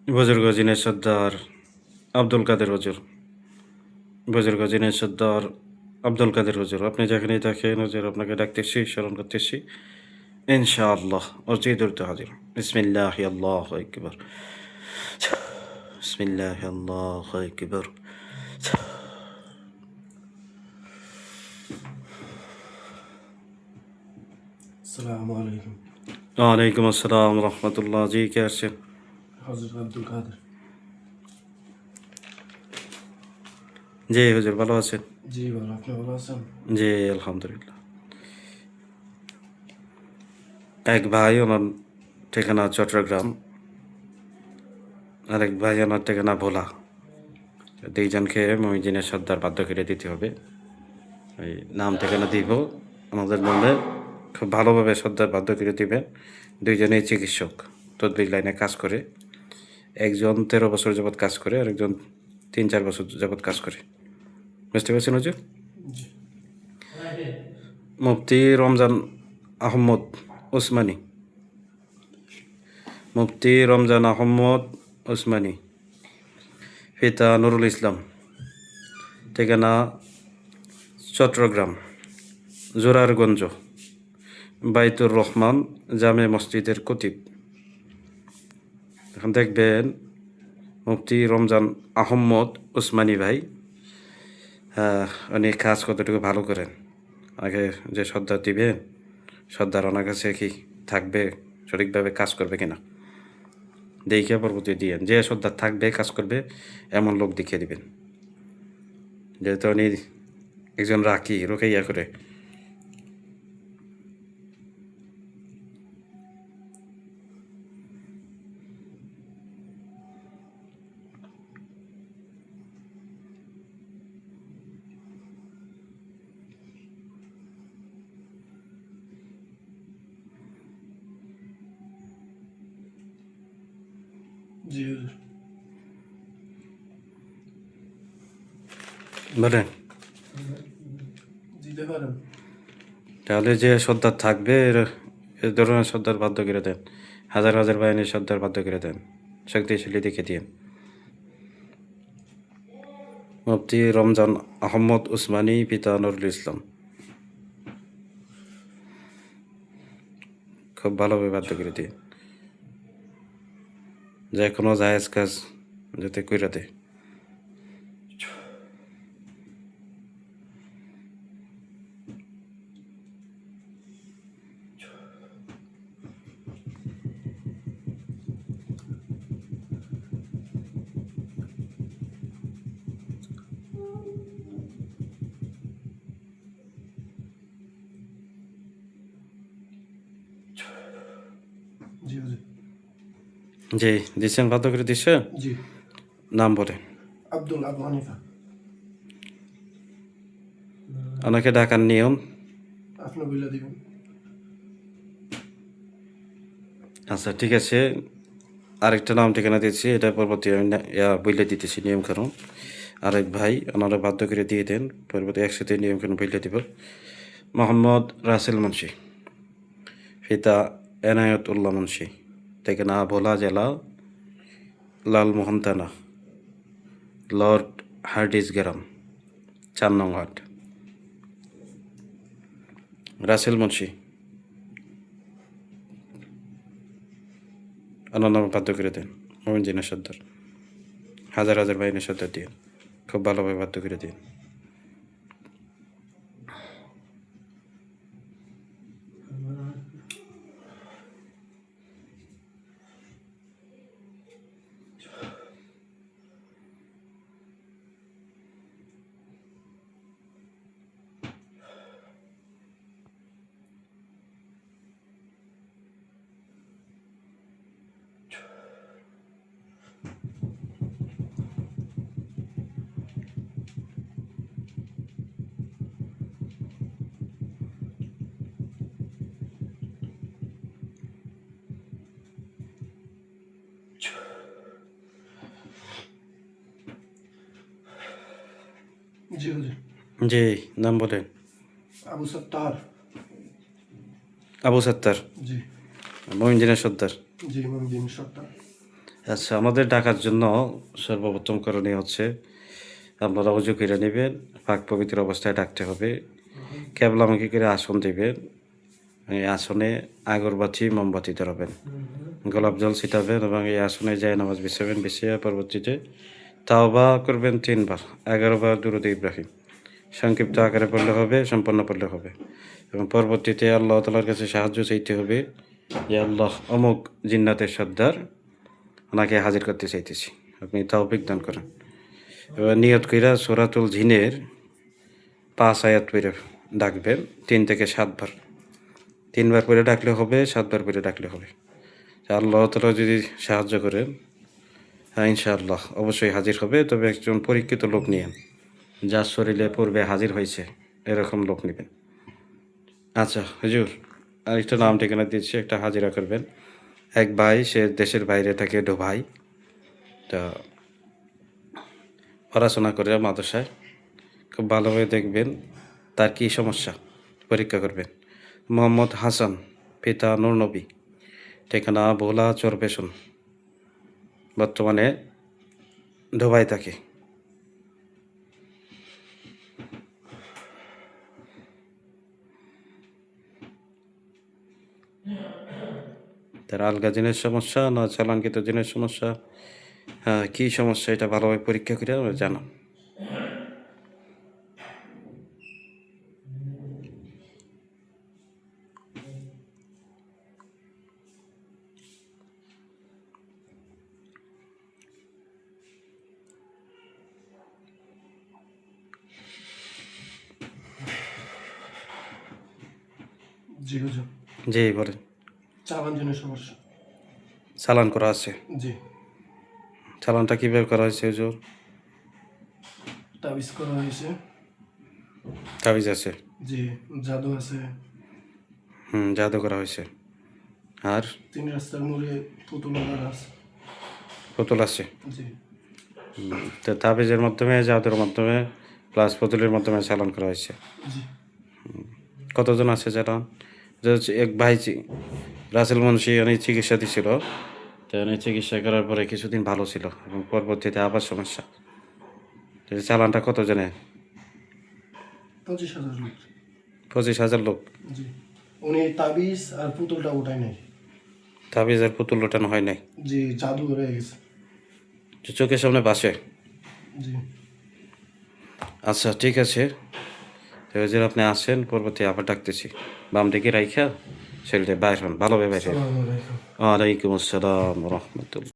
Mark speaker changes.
Speaker 1: বুজুর্গ জিনের সর্দার আব্দুল কাদের হুজুর, বুজুর্গ জিনের সর্দার আব্দুল কাদের হুজুর, আপনি যেখানেই থাকেন হুজুর আপনাকে ডাকতেছি, স্মরণ করতেছি। ইনশাআল্লাহ অতি দ্রুত হাজির। বিসমিল্লাহ আল্লাহু আকবার, বিসমিল্লাহ আল্লাহু আকবার।
Speaker 2: আসসালামু আলাইকুম।
Speaker 1: ওয়ালাইকুম আসসালাম রহমতুল্লাহ। জি, কে আসছেন?
Speaker 2: হযরত আব্দুল কাদের।
Speaker 1: জি হুজুর, ভালো আছেন?
Speaker 2: জি ভালো, আপনি ভালো আছেন?
Speaker 1: জি আলহামদুলিল্লাহ। এক ভাই, ওনার ঠিকানা চট্টগ্রাম, আরেক ভাই ওনার ঠিকানা ভোলা। দুইজনকে মহিউদ্দিনের সর্দার বাধ্য করে দিতে হবে। এই নাম ঠিকানা দিব আমাদের মধ্যে, খুব ভালোভাবে সর্দার বাধ্য করে দিবেন। দুইজনেই চিকিৎসক, তদবির লাইনে কাজ করে। একজন 13 বছর যাবৎ কাজ করে, আর একজন 3-4 বছর যাবৎ কাজ করে। বুঝতে পারছেন হুজুর?
Speaker 2: জি।
Speaker 1: মুফতি রমজান আহমদ ওসমানী, মুফতি রমজান আহমদ ওসমানী, পিতা নুরুল ইসলাম, ঠিকানা চট্টগ্রাম জোরারগঞ্জ, বাইতুর রহমান জামে মসজিদের খতিব। এখন দেখবেন মুফতি রমজান আহম্মদ ওসমানী ভাই, উনি কাজ কতটুকু ভালো করেন। আগে যে সর্দার দিবেন, সর্দার ওনার কাছে কি থাকবে, সঠিকভাবে কাজ করবে কিনা দেখে পরবর্তী দিয়েন। যে সর্দার থাকবে, কাজ করবে, এমন লোক দেখিয়ে দিবেন। যেহেতু উনি একজন রাখি রোকাইয়া করে।
Speaker 2: জি হুজুর।
Speaker 1: বলেন।
Speaker 2: দিতে পারেন।
Speaker 1: তাহলে যে সর্দার থাকবে, এ ধরনের সর্দার বাধ্য করে দেন। হাজার হাজার বাহিনীর সর্দার বাধ্য করে দেন, শক্তিশালী দেখে দিন। মুফতি রমজান আহমদ উসমানী, পিতা নুরুল ইসলাম, খুব ভালোভাবে বাধ্য করে দিন। যে কোনো জায়েজ কাজ যাতে কইরা দেয়।
Speaker 2: জি হুজুর।
Speaker 1: জি দিচ্ছেন, বাধ্য করে দিচ্ছে।
Speaker 2: জি।
Speaker 1: নাম বলেন।
Speaker 2: আবু হানিফা।
Speaker 1: ওনাকে ডাকার নিয়ম।
Speaker 2: আপনি বলে দিবেন।
Speaker 1: আচ্ছা ঠিক আছে, আরেকটা নাম ঠিকানা দিচ্ছি, এটা পরবর্তী আমি বইলে দিতেছি নিয়ম কানুন। আরেক ভাই, ওনারা বাধ্য করে দিয়ে দেন, পরবর্তী একসাথে নিয়ম কানুন বইলে দিব। মোহাম্মদ রাসেল মুন্সি, পিতা এনায়ত উল্লাহ মুন্সি, ঠিকানা ভোলা জেলা লালমোহন থানা, লর্ড হার্ডিস গ্রাম, 4 নং ওয়ার্ড। রাসেল মুন্সি ওনার নামে বাধ্য করে দেন। মমিনজিনের সর্দার, হাজার হাজার বাহিনীর সর্দার দিয়ে খুব ভালোভাবে বাধ্য করে দিন।
Speaker 2: জি হুজুর।
Speaker 1: জি, নাম বলেন।
Speaker 2: আবু সত্তার।
Speaker 1: আবু সত্তার,
Speaker 2: জি।
Speaker 1: মমিনজিনের সর্দার।
Speaker 2: জি মমিন সত্তার।
Speaker 1: আচ্ছা, আমাদের ডাকার জন্য সর্বপ্রথম করণীয় হচ্ছে আপনারা অজু করে নেবেন, পাক পবিত্র অবস্থায় ডাকতে হবে। কেবলামুখী করে আসন দিবেন, এই আসনে আগরবাতি মোমবাতি ধরাবেন, গোলাপ জল ছিটাবেন এবং এই আসনে যায় নামাজ বিছাবেন। বিছিয়ে পরবর্তীতে তাওবা করবেন 3 বার, 11 বার দুরূদ ইব্রাহিম সংক্ষিপ্ত আকারে পড়লে হবে, সম্পন্ন পড়লে হবে। এবং পরবর্তীতে আল্লাহ তাআলার কাছে সাহায্য চাইতে হবে যে আল্লাহ অমুক জিন্নাতের সর্দার ওনাকে হাজির করতে চাইতেছি, আপনি তৌফিক দান করেন। এবার নিয়ত কইরা সূরাতুল জিনের 5 আয়াত পড়ে ডাকবেন 3 থেকে 7 বার। 3 বার পড়ে ডাকলে হবে, 7 বার পড়ে ডাকলে হবে। আল্লাহ তাআলা যদি সাহায্য করেন, হ্যাঁ ইনশাআল্লাহ অবশ্যই হাজির হবে। তবে একজন পরীক্ষিত লোক নিয়েন, যার শরীরে পূর্বে হাজির হয়েছে এরকম লোক নেবেন। আচ্ছা হুজুর, আরেকটা নাম ঠিকানা দিচ্ছি, একটা হাজিরা করবেন। এক ভাই, সে দেশের বাইরে থাকে, দুবাই। তা পড়াশোনা করে মাদ্রাসায়, খুব ভালোভাবে দেখবেন তার কী সমস্যা, পরীক্ষা করবেন। মোহাম্মদ হাসান, পিতা নূর নবী, ঠিকানা ভোলা চরপেশন, বর্তমানে দুবাই থাকে। তার আলগা জিনের সমস্যা না চালানকৃত জিনের সমস্যা, হ্যাঁ কী সমস্যা এটা ভালোভাবে পরীক্ষা করে আমরা জানান।
Speaker 2: জি হুজুর।
Speaker 1: জি বলেন।
Speaker 2: চালান জনের সমস্যা।
Speaker 1: চালান করা আছে,
Speaker 2: জি।
Speaker 1: চালানটা কীভাবে করা হয়েছে হুজুর?
Speaker 2: তাবিজ করা হয়েছে।
Speaker 1: তাবিজ আছে,
Speaker 2: জি। জাদু আছে।
Speaker 1: জাদু করা হয়েছে। আর
Speaker 2: 3 রাস্তার মোড়ে পুতুল আনার আছে।
Speaker 1: পুতুল আছে।
Speaker 2: জি।
Speaker 1: তো তাবিজের মাধ্যমে, জাদুর মাধ্যমে প্লাস পুতুলের মাধ্যমে চালান করা হয়েছে।
Speaker 2: জি।
Speaker 1: কতজন আছে চালান? যে হচ্ছে এক ভাই রাসেল মুন্সি, উনি চিকিৎসা দিছিল। তো উনি চিকিৎসা করার পরে কিছুদিন ভালো ছিল এবং পরবর্তীতে আবার সমস্যা। তো এই চালানটা কত জনে?
Speaker 2: 25,000 লোক।
Speaker 1: 25,000 লোক।
Speaker 2: জি। উনি তাবিজ আর পুতুলটা উঠায় নাই।
Speaker 1: তাবিজ আর পুতুল ওঠানো হয় নাই,
Speaker 2: জি, জাদু হয়ে গেছে।
Speaker 1: যে চোখের সামনে বাসে।
Speaker 2: জি।
Speaker 1: আচ্ছা ঠিক আছে, তো ওই যে আপনি আসেন, পরবর্তী আবার ডাকতেছি। বাম দিকে রাইখা শরীরে বাইর হন, ভালোভাবে বাইর হন।
Speaker 2: আসসালামু আলাইকুম।
Speaker 1: ওয়ালাইকুম আসসালাম রহমতুল্লাহ।